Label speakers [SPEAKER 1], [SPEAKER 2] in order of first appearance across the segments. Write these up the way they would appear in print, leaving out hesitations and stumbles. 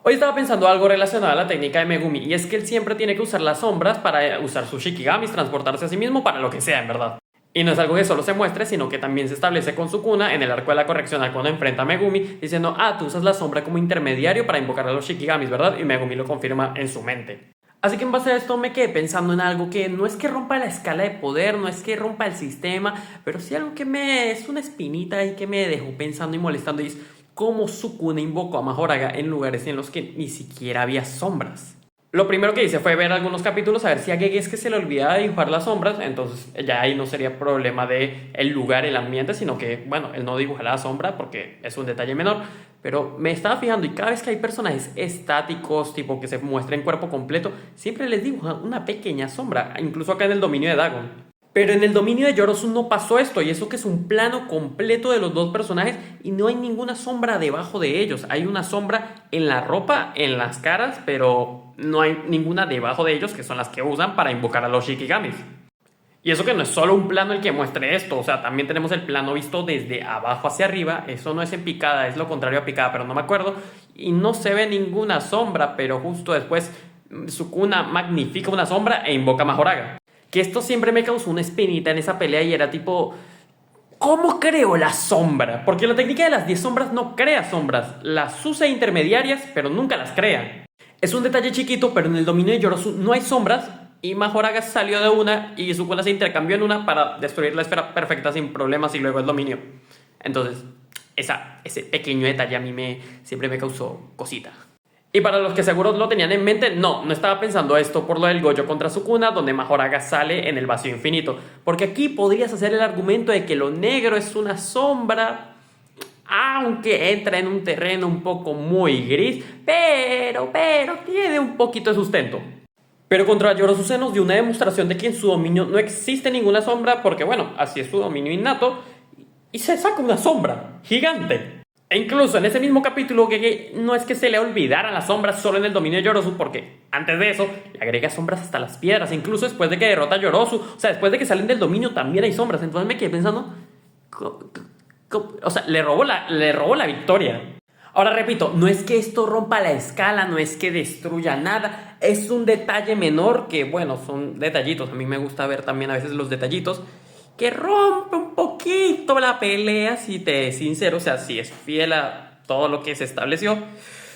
[SPEAKER 1] Hoy estaba pensando algo relacionado a la técnica de Megumi, y es que él siempre tiene que usar las sombras para usar sus Shikigamis, transportarse a sí mismo para lo que sea, en verdad. Y no es algo que solo se muestre, sino que también se establece con Sukuna en el arco de la correccional cuando enfrenta a Megumi, diciendo, tú usas la sombra como intermediario para invocar a los Shikigamis, ¿verdad? Y Megumi lo confirma en su mente. Así que en base a esto me quedé pensando en algo que no es que rompa la escala de poder, no es que rompa el sistema, pero sí algo que es una espinita y que me dejó pensando y molestando, y es cómo Sukuna invocó a Mahoraga en lugares en los que ni siquiera había sombras. Lo primero que hice fue ver algunos capítulos a ver si a Gege es que se le olvidaba dibujar las sombras, entonces ya ahí no sería problema de el lugar, el ambiente, sino que, bueno, él no dibuja la sombra porque es un detalle menor, pero me estaba fijando y cada vez que hay personajes estáticos, tipo que se muestren cuerpo completo, siempre les dibujan una pequeña sombra, incluso acá en el dominio de Dagon. Pero en el dominio de Yorozu no pasó esto, y eso que es un plano completo de los dos personajes y no hay ninguna sombra debajo de ellos. Hay una sombra en la ropa, en las caras, pero no hay ninguna debajo de ellos, que son las que usan para invocar a los Shikigamis. Y eso que no es solo un plano el que muestre esto, o sea, también tenemos el plano visto desde abajo hacia arriba. Eso no es en picada, es lo contrario a picada, pero no me acuerdo. Y no se ve ninguna sombra, pero justo después Sukuna magnifica una sombra e invoca a Mahoraga. Que esto siempre me causó una espinita en esa pelea y era tipo, ¿cómo creo la sombra? Porque la técnica de las 10 sombras no crea sombras, las usa intermediarias, pero nunca las crea. Es un detalle chiquito, pero en el dominio de Yorozu no hay sombras y Mahoraga salió de una y Sukuna se intercambió en una para destruir la esfera perfecta sin problemas y luego el dominio. Entonces, ese pequeño detalle a mí siempre me causó cosita. Y para los que seguro lo tenían en mente, no estaba pensando esto por lo del Gojo contra Sukuna, donde Mahoraga sale en el vacío infinito. Porque aquí podrías hacer el argumento de que lo negro es una sombra, aunque entra en un terreno un poco muy gris, pero tiene un poquito de sustento. Pero contra Yorozu se nos dio una demostración de que en su dominio no existe ninguna sombra, porque bueno, así es su dominio innato, y se saca una sombra gigante. E incluso en ese mismo capítulo Gege no es que se le olvidaran las sombras solo en el dominio de Yorozu, porque antes de eso le agrega sombras hasta las piedras, incluso después de que derrota a Yorozu, o sea, después de que salen del dominio también hay sombras. Entonces me quedé pensando, o sea, le robó la victoria. Ahora repito, no es que esto rompa la escala, no es que destruya nada, es un detalle menor que, bueno, son detallitos. A mí me gusta ver también a veces los detallitos que rompe un poquito la pelea, si te es sincero, o sea, si es fiel a todo lo que se estableció.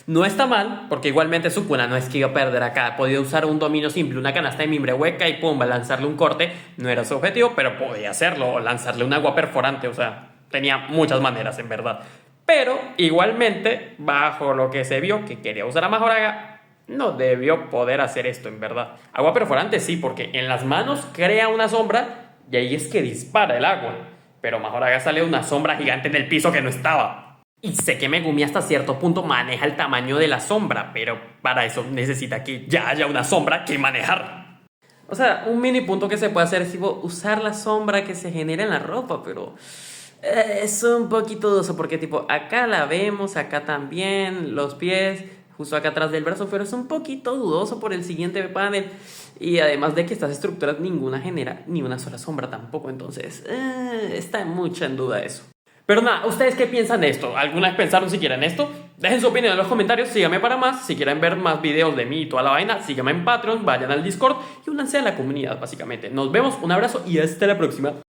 [SPEAKER 1] No está mal, porque igualmente Sukuna no es que iba a perder acá. Podía usar un dominio simple, una canasta de mimbre hueca y pumba, lanzarle un corte. No era su objetivo, pero podía hacerlo, o lanzarle un agua perforante, o sea, tenía muchas maneras en verdad. Pero igualmente, bajo lo que se vio que quería usar a Mahoraga, no debió poder hacer esto en verdad. Agua perforante sí, porque en las manos crea una sombra y ahí es que dispara el agua. Pero Mahoraga sale una sombra gigante en el piso que no estaba. Y sé que Megumi hasta cierto punto maneja el tamaño de la sombra, pero para eso necesita que ya haya una sombra que manejar. O sea, un mini punto que se puede hacer es tipo usar la sombra que se genera en la ropa, pero es un poquito dudoso porque tipo acá la vemos, acá también, los pies, justo acá atrás del brazo, pero es un poquito dudoso por el siguiente panel. Y además de que estas estructuras ninguna genera ni una sola sombra tampoco, entonces está mucho en duda eso. Pero nada, ¿ustedes qué piensan de esto? ¿Alguna vez pensaron siquiera en esto? Dejen su opinión en los comentarios, síganme para más. Si quieren ver más videos de mí y toda la vaina, síganme en Patreon, vayan al Discord y únanse a la comunidad básicamente. Nos vemos, un abrazo y hasta la próxima.